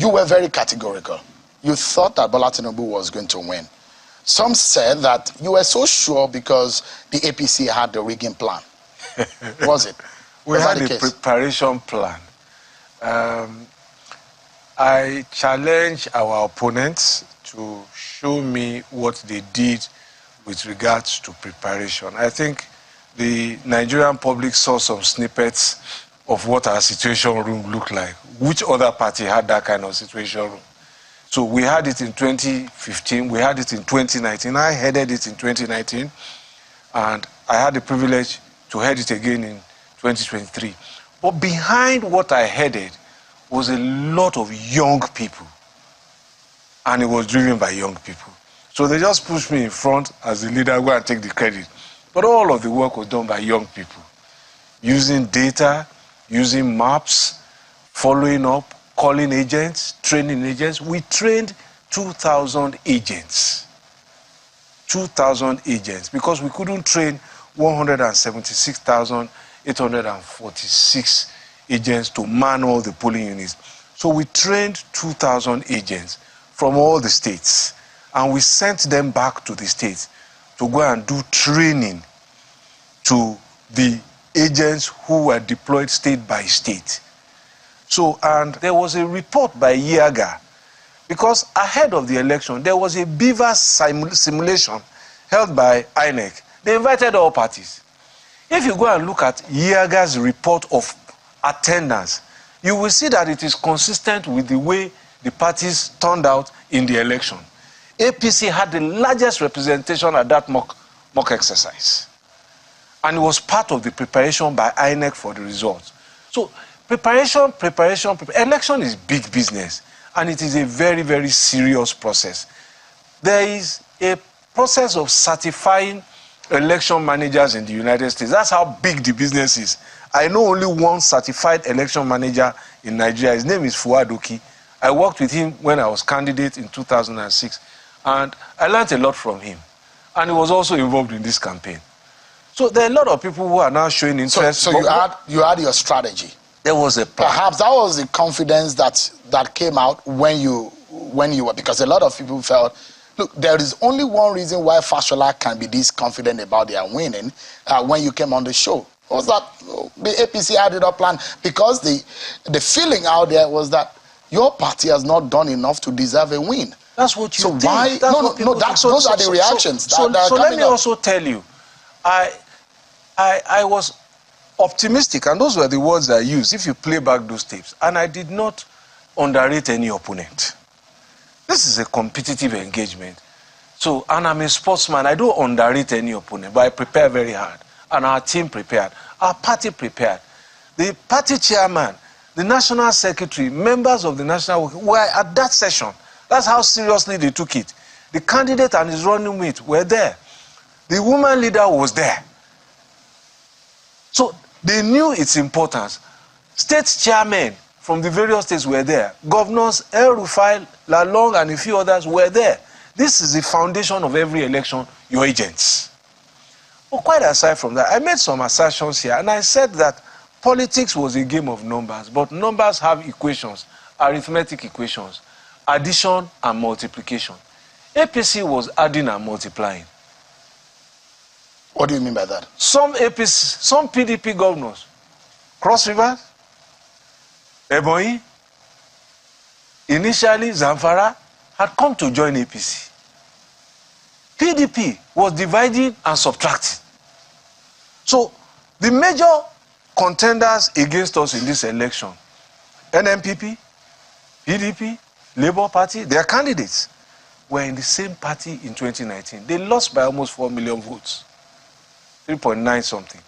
you were very categorical. You thought that Bola Tinubu was going to win. Some said that you were so sure because the APC had the rigging plan. Was it? We had a preparation plan. I challenge our opponents to show me what they did with regards to preparation. I think the Nigerian public saw some snippets of what our situation room looked like. Which other party had that kind of situation room? So we had it in 2015, we had it in 2019. I headed it in 2019, and I had the privilege to head it again in 2023. But behind what I headed was a lot of young people, and it was driven by young people. So they just pushed me in front as the leader, go and take the credit. But all of the work was done by young people, using data, using maps, following up, calling agents, training agents. We trained 2,000 agents. 2,000 agents, because we couldn't train 176,846 agents to man all the polling units. So we trained 2,000 agents from all the states, and we sent them back to the states to go and do training to the agents who were deployed state by state. So, and there was a report by Yiaga, because ahead of the election, there was a beaver simulation held by INEC. They invited all parties. If you go and look at Yiaga's report of attendance, you will see that it is consistent with the way the parties turned out in the election. APC had the largest representation at that mock exercise. And it was part of the preparation by INEC for the results. So preparation. Election is big business, and it is a very, very serious process. There is a process of certifying election managers in the United States. That's how big the business is. I know only one certified election manager in Nigeria. His name is Fuadoki. I worked with him when I was candidate in 2006, and I learned a lot from him. And he was also involved in this campaign. So there are a lot of people who are now showing interest. So you had your strategy. There was a plan. Perhaps that was the confidence that came out when you were, because a lot of people felt, look, there is only one reason why Fashola can be this confident about their winning when you came on the show. Was that the APC had it up planned, because the feeling out there was that your party has not done enough to deserve a win. That's what you think. So why? Those are the reactions. So let me also tell you, I was optimistic, and those were the words I used, if you play back those tapes. And I did not underrate any opponent. This is a competitive engagement. So, and I'm a sportsman. I don't underrate any opponent, but I prepare very hard. And our team prepared. Our party prepared. The party chairman, the national secretary, members of the national were at that session. That's how seriously they took it. The candidate and his running mate were there. The woman leader was there. So they knew its importance. State chairmen from the various states were there. Governors El Rufai, Lalong, and a few others were there. This is the foundation of every election, your agents. But quite aside from that, I made some assertions here, and I said that politics was a game of numbers, but numbers have equations, arithmetic equations, addition and multiplication. APC was adding and multiplying. What do you mean by that? Some APC, some PDP governors, Cross River, Ebonyi, initially Zamfara, had come to join APC. PDP was dividing and subtracting. So the major contenders against us in this election, NMPP, PDP, Labour Party, their candidates were in the same party in 2019. They lost by almost 4 million votes, 3.9 something.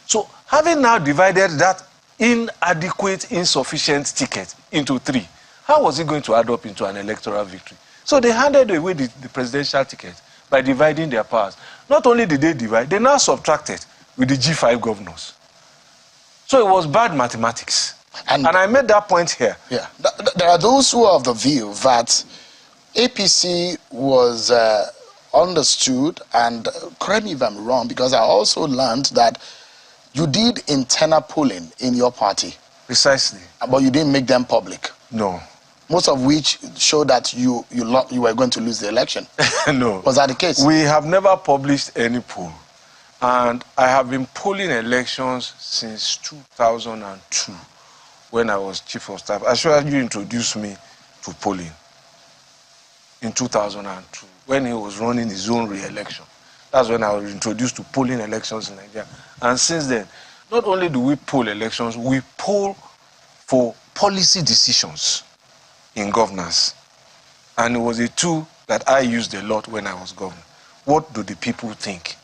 So having now divided that inadequate, insufficient ticket into 3, how was it going to add up into an electoral victory? So they handed away the presidential ticket by dividing their powers. Not only did they divide, they now subtracted with the G5 governors. So it was bad mathematics. And I made that point here. Yeah. There are those who are of the view that APC was understood, and correct me if I'm wrong, because I also learned that you did internal polling in your party. Precisely. But you didn't make them public. No. most of which show that you were going to lose the election. No. Was that the case? We have never published any poll. And I have been polling elections since 2002 when I was Chief of Staff. I sure you introduced me to polling in 2002 when he was running his own re-election. That's when I was introduced to polling elections in Nigeria. And since then, not only do we poll elections, we poll for policy decisions in governance. And it was a tool that I used a lot when I was governor. What do the people think?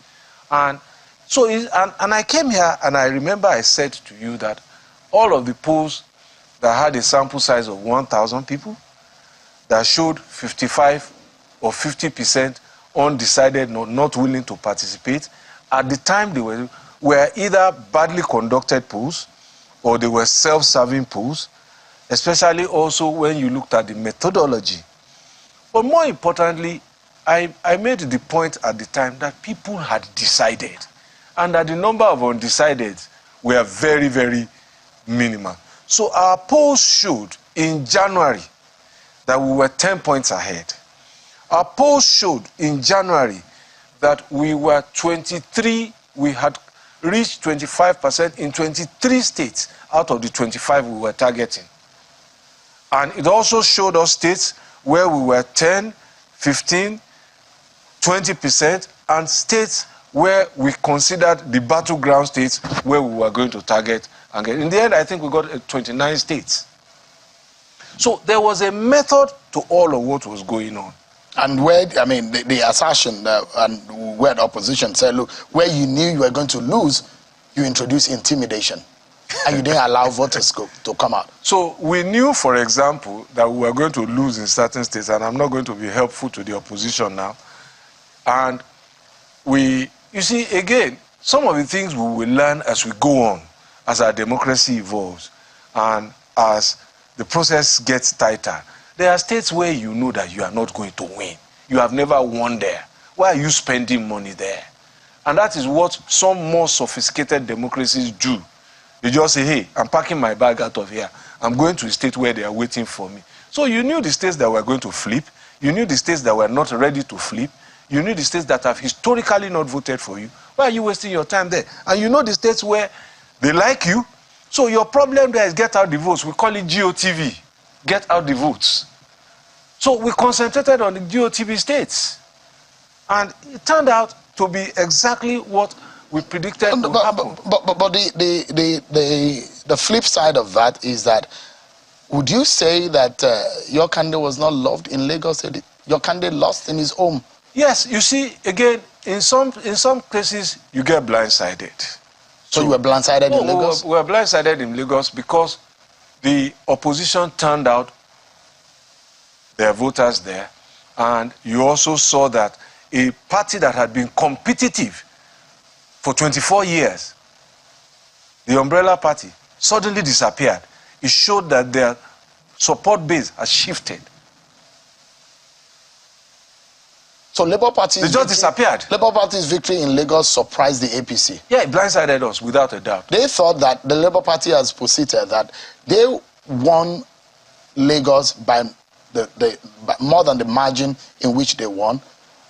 And so, and I came here and I remember I said to you that all of the polls that had a sample size of 1,000 people, that showed 55 or 50% undecided, not willing to participate, at the time they were either badly conducted polls or they were self-serving polls, especially also when you looked at the methodology. But more importantly, I made the point at the time that people had decided and that the number of undecideds were very, very minimal. So our polls showed in January that we were 10 points ahead. Our polls showed in January that we were 23, we had reached 25% in 23 states out of the 25 we were targeting. And it also showed us states where we were 10, 15, 20%, and states where we considered the battleground states where we were going to target. And in the end, I think we got 29 states. So there was a method to all of what was going on. And where, I mean, the assertion and where the opposition said, look, where you knew you were going to lose, you introduced intimidation. And you didn't allow voters to come out. So we knew, for example, that we were going to lose in certain states, and I'm not going to be helpful to the opposition now. And you see, again, some of the things we will learn as we go on, as our democracy evolves, and as the process gets tighter. There are states where you know that you are not going to win. You have never won there. Why are you spending money there? And that is what some more sophisticated democracies do. They just say, hey, I'm packing my bag out of here. I'm going to a state where they are waiting for me. So you knew the states that were going to flip. You knew the states that were not ready to flip. You knew the states that have historically not voted for you. Why are you wasting your time there? And you know the states where they like you. So your problem there is get out the votes. We call it GOTV. Get out the votes. So we concentrated on the GOTV states. And it turned out to be exactly what we predicted would happen. But the flip side of that is that, would you say that your candidate was not loved in Lagos? Your candidate lost in his home? Yes, you see, again, in some cases, you get blindsided. So you were blindsided in Lagos? We were blindsided in Lagos because the opposition turned out their voters there, and you also saw that a party that had been competitive for 24 years, the Umbrella Party, suddenly disappeared. It showed that their support base has shifted. So Labour Party... They just disappeared. Labour Party's victory in Lagos surprised the APC. Yeah, it blindsided us, without a doubt. They thought that the Labour Party has posited that they won Lagos by more than the margin in which they won,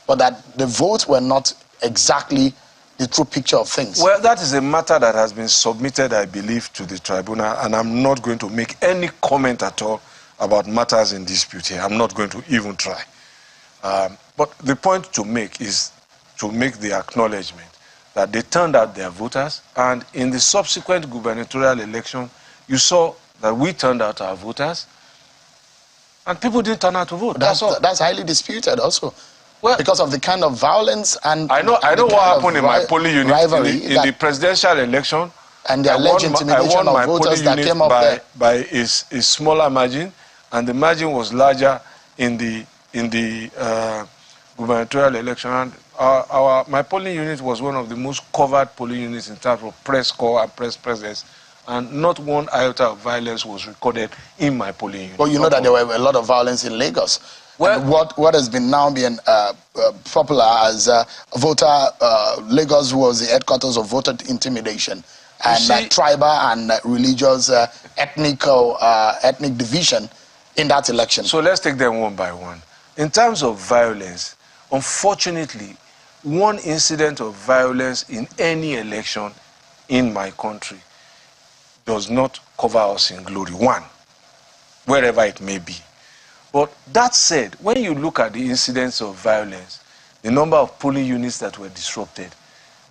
but that the votes were not exactly the true picture of things. Well, that is a matter that has been submitted, I believe, to the tribunal, and I'm not going to make any comment at all about matters in dispute here. I'm not going to even try. But the point to make is to make the acknowledgement that they turned out their voters, and in the subsequent gubernatorial election, you saw that we turned out our voters, and people didn't turn out to vote. That's all. That's highly disputed also. Well, because of the kind of violence and I know what happened in my polling unit in the presidential election, and the alleged intimidation of voters that came up there by a smaller margin, and the margin was larger in the gubernatorial election. And my polling unit was one of the most covered polling units in terms of press corps and press presence, and not one iota of violence was recorded in my polling unit. But you know that there were a lot of violence in Lagos. Well, what has been now being popular as Lagos was the headquarters of voter intimidation and tribal and religious ethnic division in that election? So let's take them one by one. In terms of violence, unfortunately, one incident of violence in any election in my country does not cover us in glory. One, wherever it may be. But that said, when you look at the incidents of violence, the number of polling units that were disrupted,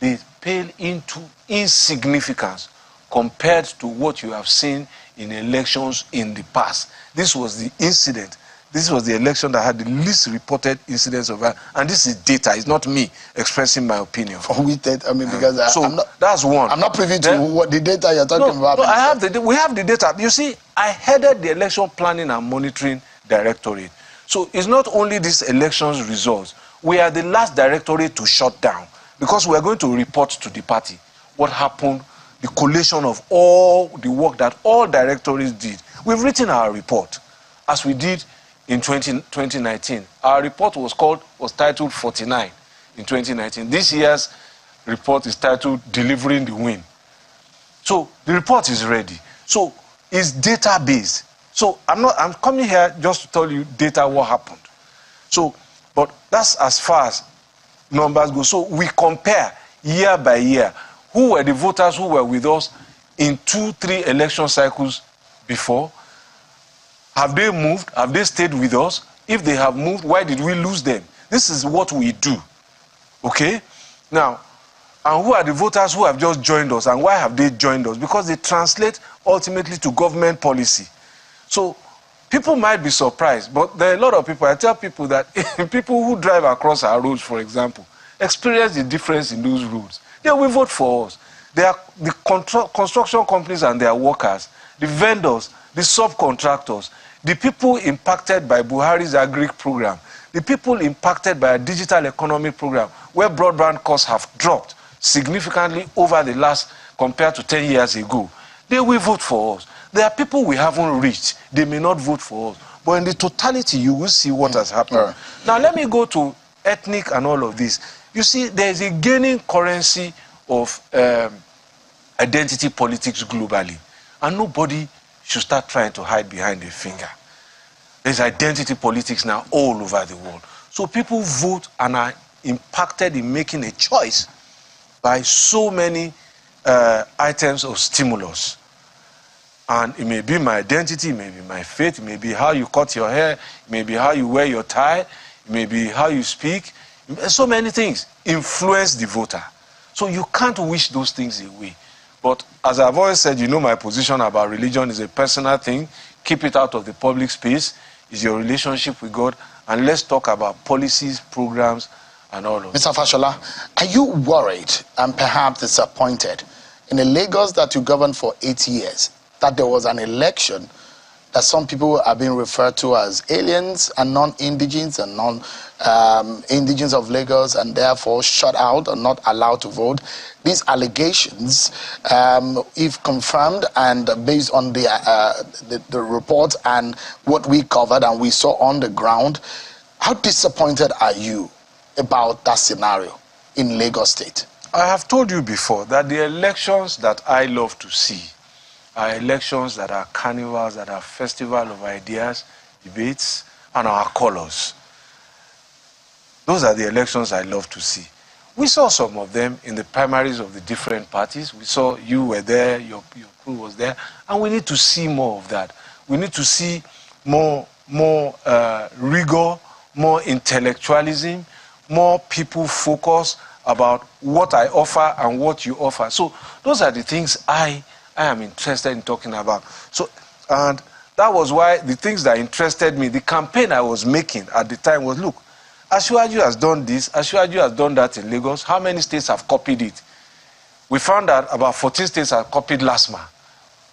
they pale into insignificance compared to what you have seen in elections in the past. This was the incident. This was the election that had the least reported incidents of violence. And this is data. It's not me expressing my opinion. For which data? I mean, because that's one. I'm not privy to what the data you're talking about. No, we have the data. You see, I headed the Election Planning and Monitoring Directorate. So it's not only this election's results. We are the last directorate to shut down because we are going to report to the party what happened, the collation of all the work that all directorates did. We've written our report, as we did in 2019. Our report was titled 49 in 2019. This year's report is titled Delivering the Win. So the report is ready. So it's data-based. So I'm coming here just to tell you data what happened. So, but that's as far as numbers go. So we compare year by year. Who were the voters who were with us in 2-3 election cycles before? Have they moved? Have they stayed with us? If they have moved, why did we lose them? This is what we do. Okay? Now, and who are the voters who have just joined us, and why have they joined us? Because they translate ultimately to government policy. So people might be surprised, but there are a lot of people, I tell people that people who drive across our roads, for example, experience the difference in those roads. They will vote for us. They are the construction companies and their workers, the vendors, the subcontractors, the people impacted by Buhari's agri program, the people impacted by a digital economy program, where broadband costs have dropped significantly over the last, compared to 10 years ago. They will vote for us. There are people we haven't reached. They may not vote for us. But in the totality, you will see what has happened. Now, let me go to ethnic and all of this. You see, there is a gaining currency of identity politics globally. And nobody should start trying to hide behind a finger. There's identity politics now all over the world. So people vote and are impacted in making a choice by so many items of stimulus. And it may be my identity, it may be my faith, it may be how you cut your hair, it may be how you wear your tie, it may be how you speak. So many things influence the voter. So you can't wish those things away. But as I've always said, you know my position about religion is a personal thing. Keep it out of the public space. It's your relationship with God. And let's talk about policies, programs, and all of that. Mr. Fashola, are you worried and perhaps disappointed in a Lagos that you governed for 8 years, that there was an election that some people are being referred to as aliens and non-indigens and non-indigens of Lagos, and therefore shut out and not allowed to vote? These allegations, if confirmed and based on the report and what we covered and we saw on the ground, how disappointed are you about that scenario in Lagos State? I have told you before that the elections that I love to see are elections that are carnivals, that are festival of ideas, debates, and our colors. Those are the elections I love to see. We saw some of them in the primaries of the different parties. We saw you were there, your crew was there, and we need to see more of that. We need to see more rigor, more intellectualism, more people focus about what I offer and what you offer. So those are the things I am interested in talking about. So, and that was why the things that interested me, the campaign I was making at the time was, look, Asiwaju has done this, Asiwaju has done that in Lagos. How many states have copied it? We found out about 14 states have copied LASMA,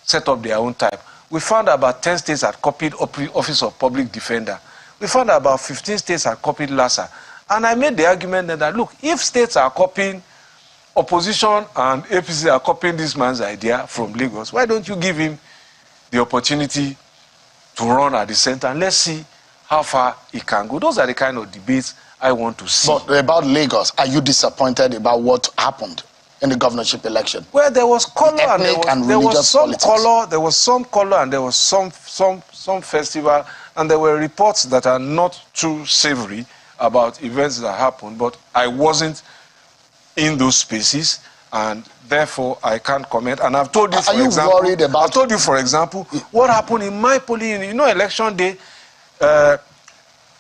set up their own type. We found out about 10 states had copied Office of Public Defender. We found out about 15 states had copied LASA. And I made the argument that, look, if states are copying, opposition and APC are copying this man's idea from Lagos, why don't you give him the opportunity to run at the center and let's see how far he can go? Those are the kind of debates I want to see. But about Lagos, are you disappointed about what happened? in the governorship election? Well, there was color and there was some color. There was some color and there was some festival, and there were reports that are not too savory about events that happened. But I wasn't in those spaces, and therefore I can't comment. And I've told you, for example, worried about? I've told you, for example, what happened in my polling unit. You know, election day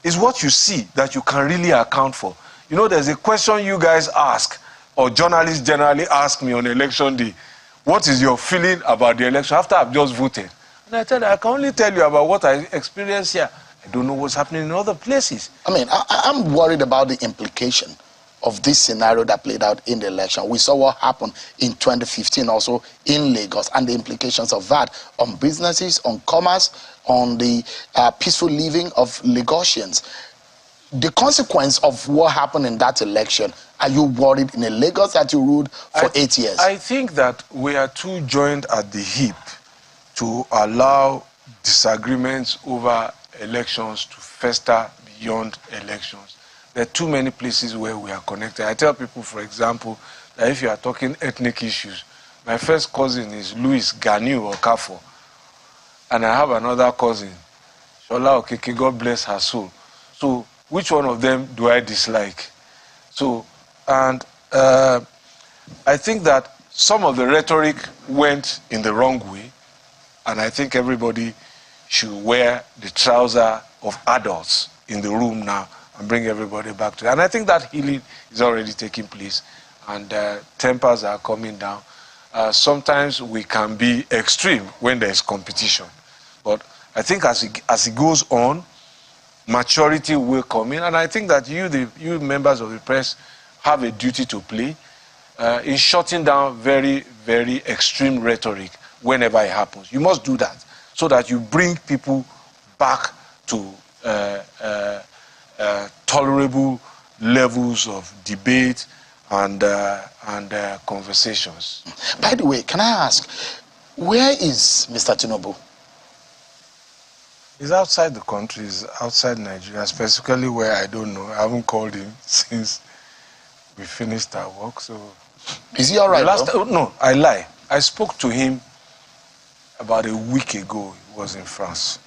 is what you see that you can really account for. You know, there's a question you guys ask, or journalists generally ask me on election day, what is your feeling about the election after I've just voted? And I tell you, I can only tell you about what I experienced here. I don't know what's happening in other places. I mean, I'm worried about the implication of this scenario that played out in the election. We saw what happened in 2015 also in Lagos, and the implications of that on businesses, on commerce, on the peaceful living of Lagosians. The consequence of what happened in that election, are you worried in a Lagos that you ruled for 8 years? I think that we are too joined at the hip to allow disagreements over elections to fester beyond elections. There are too many places where we are connected. I tell people, for example, that if you are talking ethnic issues, my first cousin is Louis Ganiu Okafo, and I have another cousin, Shola Okeke, God bless her soul. So which one of them do I dislike? So, and I think that some of the rhetoric went in the wrong way, and I think everybody should wear the trouser of adults in the room now and bring everybody back to it. And I think that healing is already taking place, and tempers are coming down. Sometimes we can be extreme when there is competition, but I think as it goes on, maturity will come in, and I think that you members of the press have a duty to play in shutting down very, very extreme rhetoric whenever it happens. You must do that so that you bring people back to tolerable levels of debate and conversations. By the way, can I ask, where is Mr. Tinubu? He's outside the country, he's outside Nigeria, specifically where I don't know. I haven't called him since we finished our work, so... Is he all right? No, I lie. I spoke to him about a week ago. He was in France.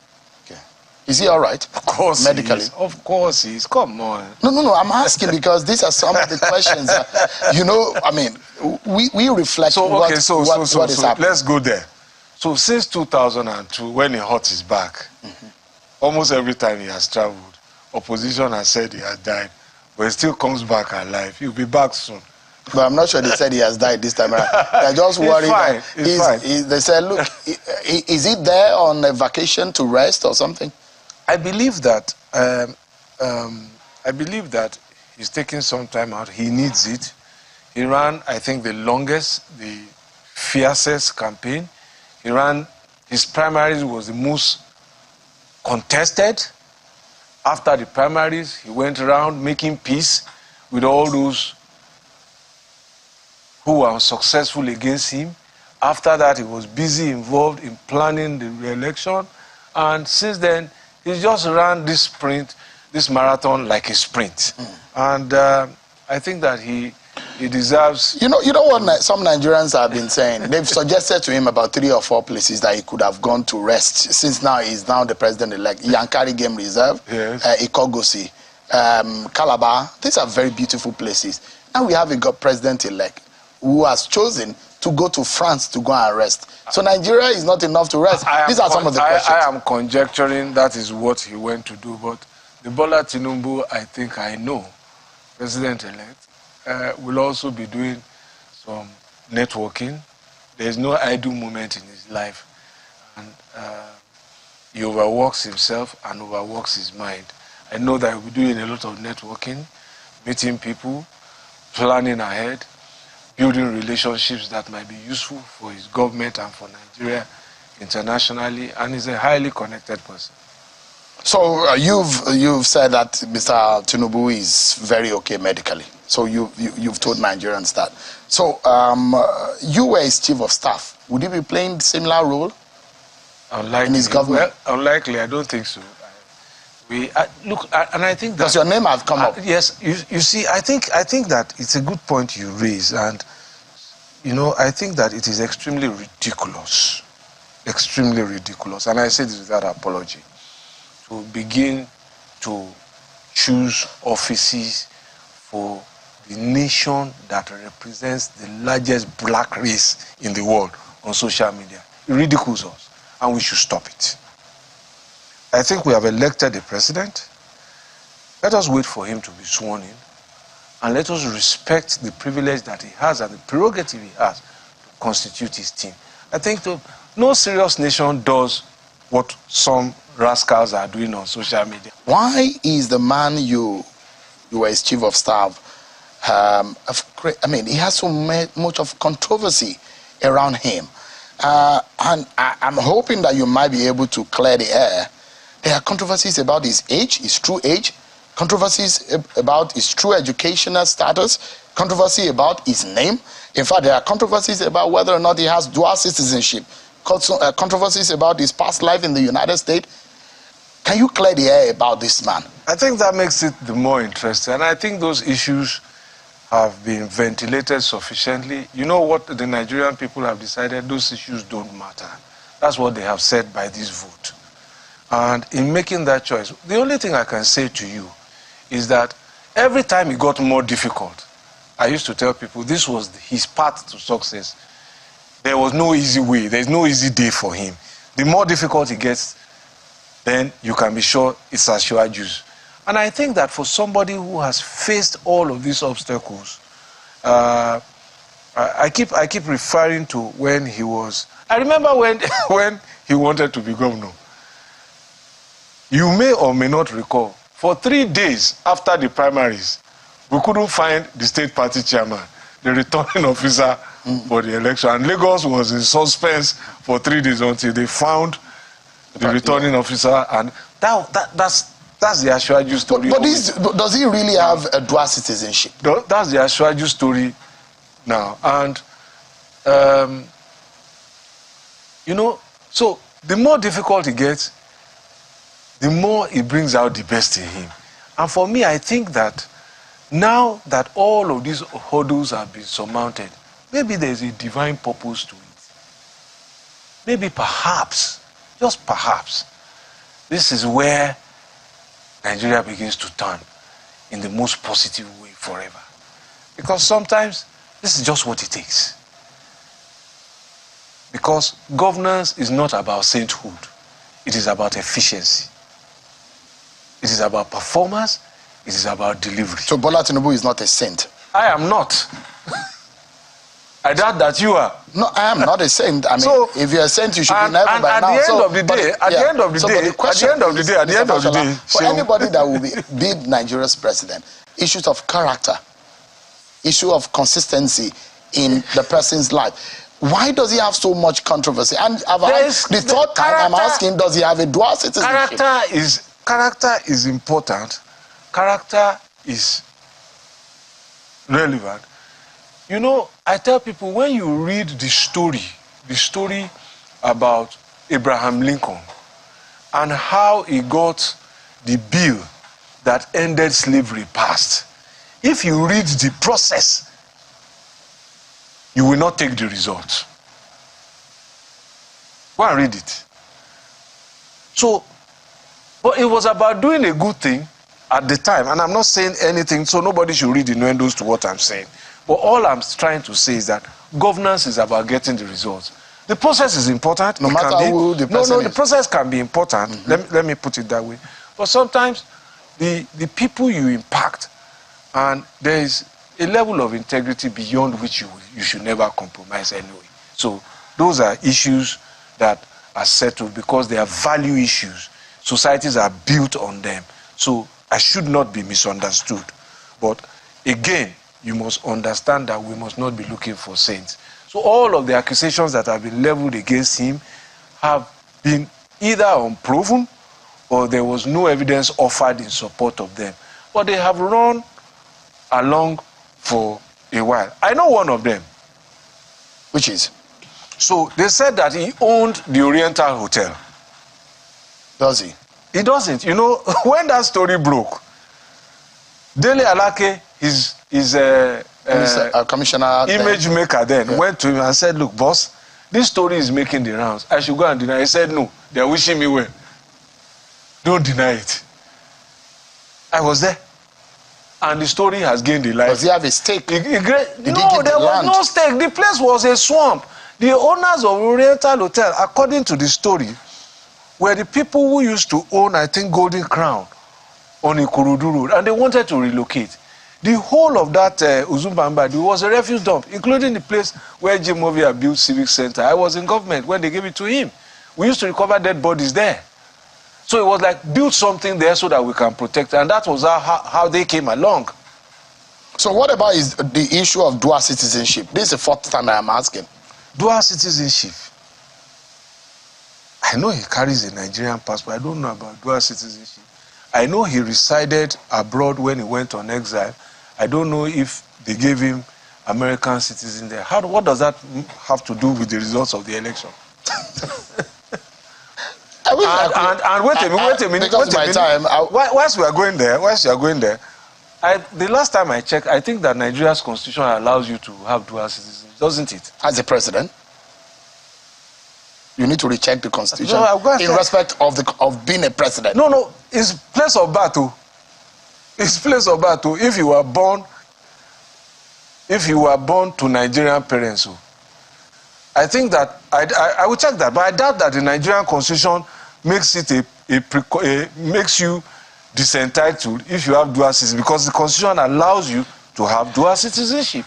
Okay. Is he all right? Of course medically? He is. Of course he is. Come on. No, I'm asking because these are some of the questions you know, I mean, we reflect what is happening. Let's go there. So since 2002, when he hurt his back, almost every time he has traveled, opposition has said he has died, but he still comes back alive. He'll be back soon. But I'm not sure they said he has died this time around. They're just worried. He's fine. They said, look, is he there on a vacation to rest or something? I believe that he's taking some time out. He needs it. He ran, I think, the longest, the fiercest campaign. He ran, his primaries was the most contested. After the primaries, he went around making peace with all those who were unsuccessful against him. After that, he was busy involved in planning the re-election. And since then, he's just ran this marathon like a sprint. And I think that he deserves... You know what some Nigerians have been saying? They've suggested to him about 3 or 4 places that he could have gone to rest, since now he's now the president-elect. Yankari Game Reserve, yes. Ikogosi, Calabar. These are very beautiful places. Now we have a president-elect who has chosen to go to France to go and rest. So Nigeria is not enough to rest. These are some of the questions. I am conjecturing that is what he went to do, but the Bola Tinubu, I think I know, president-elect, will also be doing some networking. There's no idle moment in his life. And he overworks himself and overworks his mind. I know that he'll be doing a lot of networking, meeting people, planning ahead, building relationships that might be useful for his government and for Nigeria internationally, and he's a highly connected person. So you've said that Mr. Tinubu is very okay medically. So you've told Nigerians that. So you were his chief of staff. Would he be playing similar role in his government? Well, unlikely. I don't think so. Look, and I think that... Does your name have come up? Yes. You see, I think that it's a good point you raise, and you know, I think that it is extremely ridiculous. Extremely ridiculous. And I say this without apology. To begin to choose offices for the nation that represents the largest black race in the world on social media. It ridicules us, and we should stop it. I think we have elected a president. Let us wait for him to be sworn in, and let us respect the privilege that he has and the prerogative he has to constitute his team. I think no serious nation does what some rascals are doing on social media. Why is the man you were his chief of staff, I mean, he has so much of controversy around him. And I'm hoping that you might be able to clear the air. There are controversies about his age, his true age, controversies about his true educational status, controversy about his name. In fact, there are controversies about whether or not he has dual citizenship, controversies about his past life in the United States. Can you clear the air about this man? I think that makes it the more interesting. And I think those issues have been ventilated sufficiently. You know what the Nigerian people have decided? Those issues don't matter. That's what they have said by this vote. And in making that choice, the only thing I can say to you is that every time it got more difficult, I used to tell people this was his path to success. There was no easy way. There's no easy day for him. The more difficult it gets, then you can be sure it's a sure juice. And I think that for somebody who has faced all of these obstacles, I keep referring to when he was... I remember when he wanted to be governor. You may or may not recall, for 3 days after the primaries, we couldn't find the state party chairman, the returning officer for the election. And Lagos was in suspense for 3 days until they found the returning officer. And that's the Ashwaju story. But does he really have a dual citizenship? That's the Ashwaju story now. And, you know, so the more difficult it gets, the more it brings out the best in him. And for me, I think that now that all of these hurdles have been surmounted, maybe there's a divine purpose to it. Maybe perhaps, just perhaps, this is where Nigeria begins to turn in the most positive way forever. Because sometimes this is just what it takes. Because governance is not about sainthood. It is about efficiency. It is about performance. It is about delivery. So Bola Tinubu is not a saint? I am not. I doubt that you are. No, I am not a saint. I mean, so, if you're a saint, you should be never by now. At the end of the day, for anybody that will be Nigeria's president, issues of character, issue of consistency in the person's life. Why does he have so much controversy? And the third time I'm asking, does he have a dual citizenship? Character is important. Character is relevant. You know, I tell people, when you read the story about Abraham Lincoln and how he got the bill that ended slavery passed, if you read the process, you will not take the result. Go and read it. So, but it was about doing a good thing at the time. And I'm not saying anything, so nobody should read innuendos to what I'm saying. But all I'm trying to say is that governance is about getting the results. The process is important. No matter who the person is. The process can be important. Let me put it that way. But sometimes the people you impact, and there is a level of integrity beyond which you should never compromise anyway. So those are issues that are settled because they are value issues. Societies are built on them. So I should not be misunderstood. But again, you must understand that we must not be looking for saints. So all of the accusations that have been leveled against him have been either unproven or there was no evidence offered in support of them. But they have run along for a while. I know one of them. Which is? So they said that he owned the Oriental Hotel. Does he? He doesn't. You know, when that story broke, Dele Alake, his commissioner image maker then went to him and said, look, boss, this story is making the rounds. I should go and deny it. He said, no, they're wishing me well. Don't deny it. I was there. And the story has gained a life. Does he have a stake? No, there was no stake. The place was a swamp. The owners of Oriental Hotel, according to the story, were the people who used to own, I think, Golden Crown on Ikorodu Road, and they wanted to relocate. The whole of that Uzumbambadi was a refuse dump, including the place where Jim Ovia built Civic Center. I was in government when they gave it to him. We used to recover dead bodies there. So it was like, build something there so that we can protect. And that was how they came along. So what about the issue of dual citizenship? This is the fourth time I am asking. Dual citizenship. I know he carries a Nigerian passport. I don't know about dual citizenship. I know he resided abroad when he went on exile. I don't know if they gave him American citizen there. What does that have to do with the results of the election? And wait a minute. Because my time. Whilst we are going there, the last time I checked, I think that Nigeria's constitution allows you to have dual citizenship, doesn't it? As a president, you need to recheck the constitution in respect of being a president. No, it's place of birth. It's place of birth. If you were born to Nigerian parents, I think that I will check that, but I doubt that the Nigerian constitution makes it makes you disentitled if you have dual citizenship, because the constitution allows you to have dual citizenship.